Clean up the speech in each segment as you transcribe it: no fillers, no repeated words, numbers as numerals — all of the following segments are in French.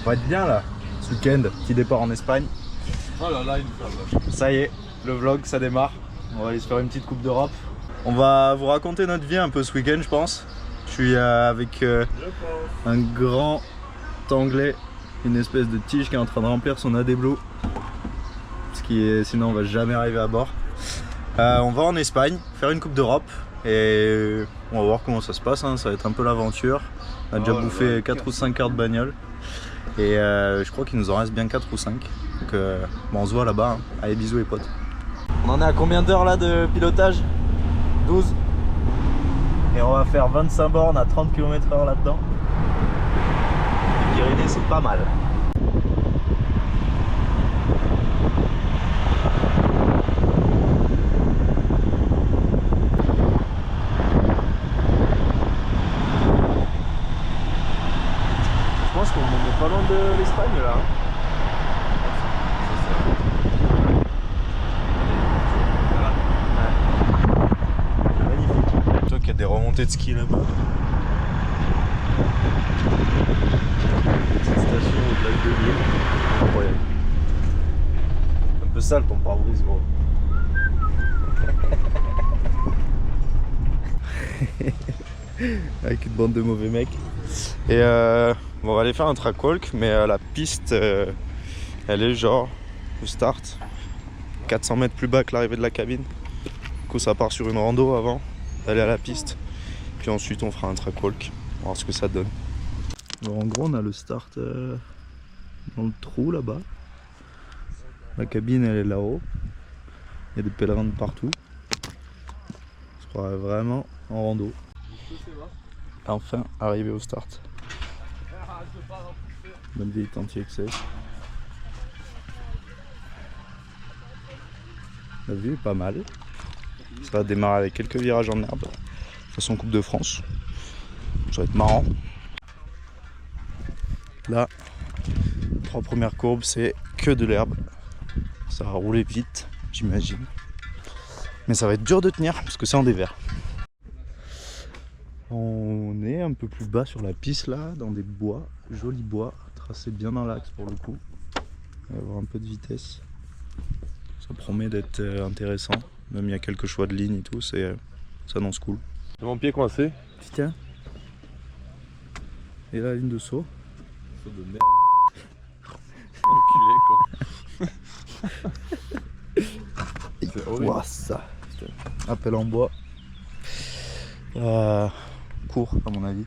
va être bien là, ce week-end, petit départ en Espagne. Oh là là, il nous fait un Ça y est, le vlog ça démarre. On va aller se faire une petite coupe d'Europe. On va vous raconter notre vie un peu ce week-end, je pense. Je suis avec un grand anglais, une espèce de tige qui est en train de remplir son AD Blue. Sinon on va jamais arriver à bord. On va en Espagne faire une coupe d'Europe et on va voir comment ça se passe, hein. Ça va être un peu l'aventure. On a déjà bouffé 4 ou 5 cartes bagnole et je crois qu'il nous en reste bien 4 ou 5. Donc bon, on se voit là-bas, hein. Allez, bisous les potes. On en est à combien d'heures là de pilotage? 12. Et on va faire 25 bornes à 30 km/h là-dedans. Les Pyrénées c'est pas mal. Je pense qu'on est pas loin de l'Espagne là. Magnifique. Toi qui as des remontées de ski là-bas. Cette station au lac de Lille. Incroyable. Un peu sale ton pare-brise gros. Avec une bande de mauvais mecs. Et bon, on va aller faire un track walk, mais la piste elle est genre le start 400 mètres plus bas que l'arrivée de la cabine. Du coup ça part sur une rando avant d'aller à la piste, puis ensuite on fera un track walk, on va voir ce que ça donne. Bon, en gros on a le start dans le trou là-bas, la cabine elle est là-haut, il y a des pèlerins de partout, je crois vraiment en rando. Enfin arrivé au start. Bonne vieille anti-excès. La vue est pas mal. Ça va démarrer avec quelques virages en herbe. Façon Coupe de France. Ça va être marrant. Là, 3 premières courbes, c'est que de l'herbe. Ça va rouler vite, j'imagine. Mais ça va être dur de tenir parce que c'est en dévers. On est un peu plus bas sur la piste là, dans des bois, jolis bois, tracés bien dans l'axe pour le coup. On va avoir un peu de vitesse. Ça promet d'être intéressant, même il y a quelques choix de ligne et tout, ça annonce cool. Mon pied coincé. Putain. Et la ligne de saut. Saut de merde. Enculé quoi. C'est horrible. Ouah, ça. Appel en bois. Court à mon avis.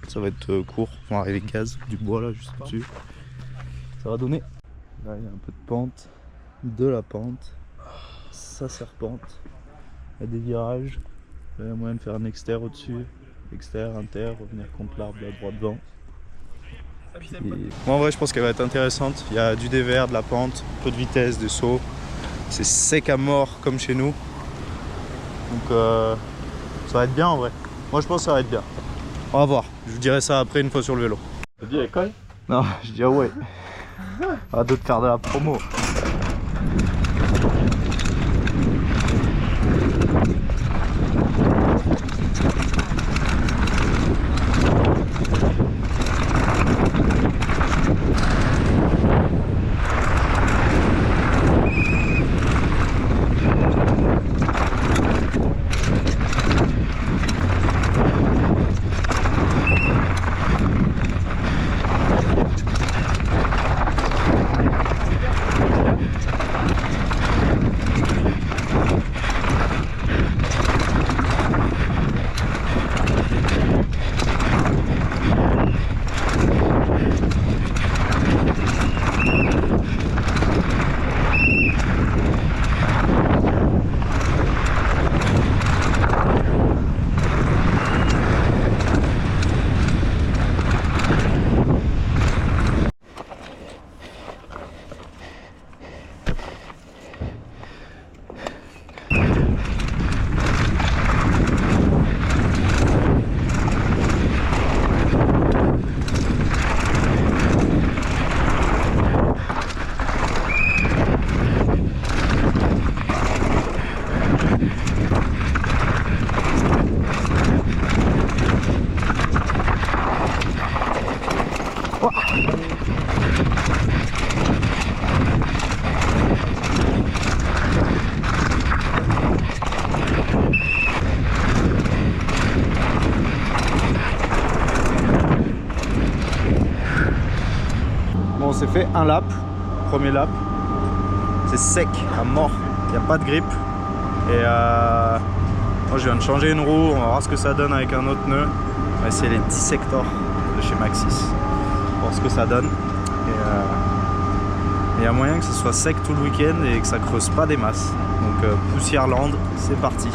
Ça va être court. On va arriver gaz, du bois là juste au-dessus. Ça va donner. Là il y a un peu de pente. De la pente. Ça serpente. Il y a des virages. Là, il y a moyen de faire un extérieur au-dessus. Extérieur, inter, revenir contre l'arbre là droit devant. Puis... Moi en vrai je pense qu'elle va être intéressante. Il y a du dévers, de la pente, un peu de vitesse, des sauts. C'est sec à mort comme chez nous. Donc ça va être bien en vrai. Moi je pense que ça va être bien. On va voir. Je vous dirai ça après une fois sur le vélo. T'as dit école? Non, je dis ah ouais. À deux de faire de la promo. Bon, on s'est fait un lap, premier lap. C'est sec à mort, il n'y a pas de grippe. Et moi je viens de changer une roue, on va voir ce que ça donne avec un autre nœud. On va essayer les 10 sectors de chez Maxxis, voir ce que ça donne. Et il y a moyen que ce soit sec tout le week-end et que ça creuse pas des masses. Donc Poussière-Land, c'est parti.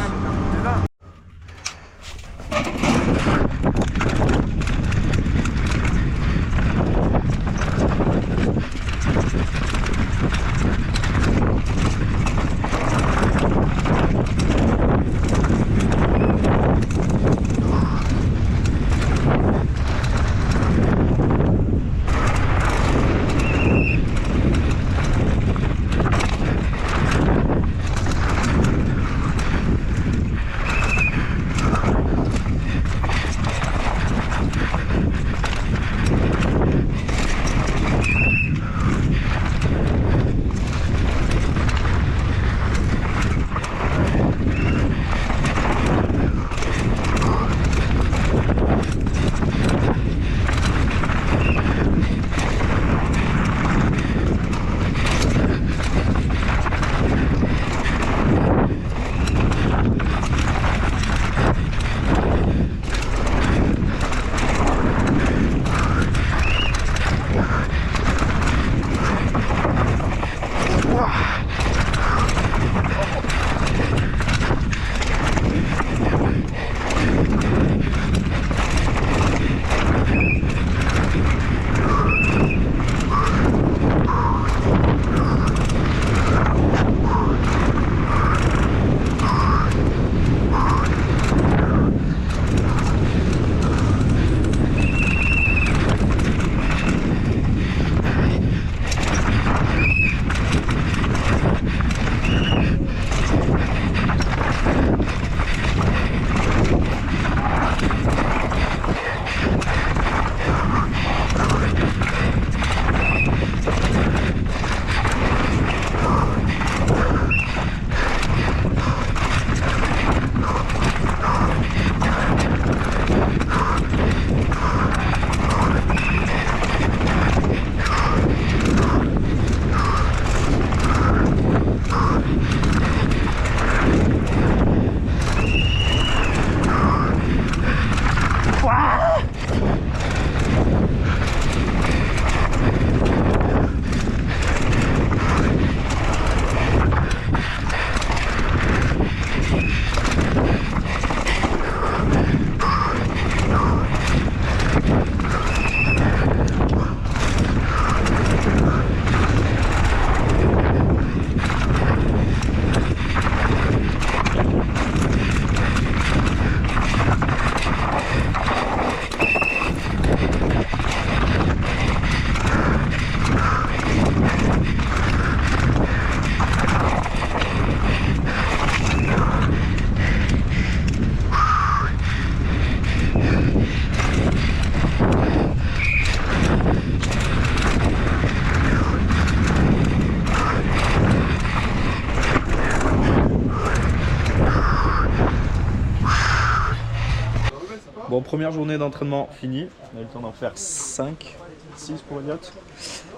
Bon, première journée d'entraînement finie. On a eu le temps d'en faire 5, 6 pour Elliot.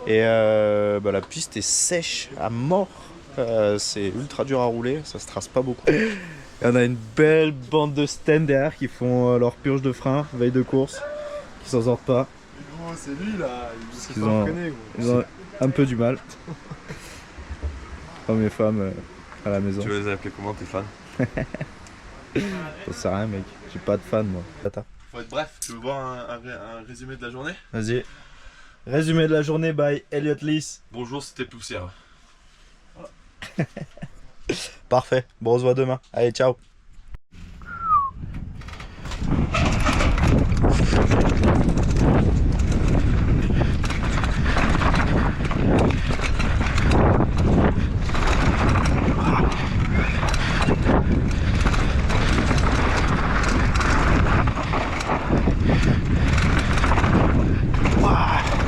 Et la piste est sèche à mort. C'est ultra dur à rouler, ça se trace pas beaucoup. Et on a une belle bande de stands derrière qui font leur purge de frein, veille de course, qui s'en sortent pas. Gros, c'est lui là, Ils ont un peu du mal. Hommes et femmes à la maison. Tu veux les appeler comment tes fans? Ça sert à rien, mec, j'ai pas de fans moi. Faut être bref, tu veux voir un résumé de la journée? Vas-y. Résumé de la journée by Elliot Lys. Bonjour, c'était Poussière. Parfait, bon on se voit demain. Allez, ciao. Wow.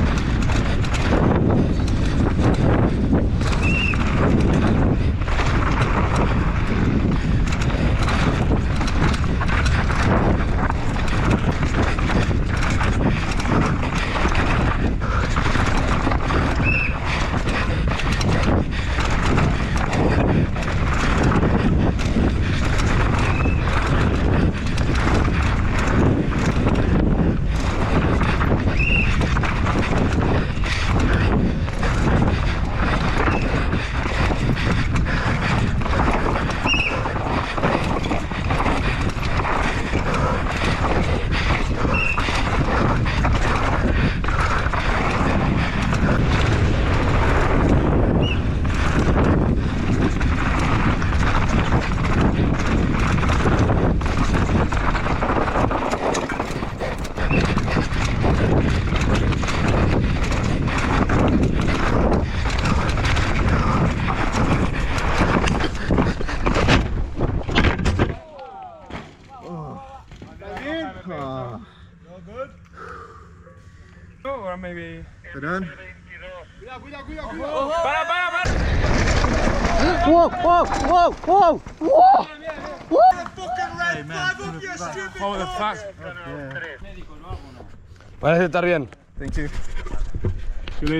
or maybe. Perdón. Wow, wow, wow, wow, wow. What the fuck? Parece estar bien. Thank you.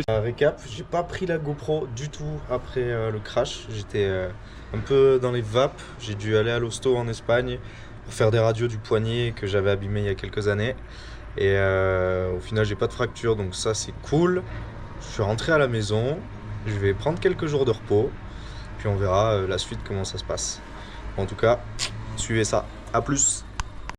Récap, j'ai pas pris la GoPro du tout après le crash. J'étais un peu dans les vapes. J'ai dû aller à l'hosto en Espagne pour faire des radios du poignet que j'avais abîmé il y a quelques années. Et au final, j'ai pas de fracture, donc ça c'est cool. Je suis rentré à la maison. Je vais prendre quelques jours de repos. Puis on verra la suite comment ça se passe. En tout cas, suivez ça. A plus.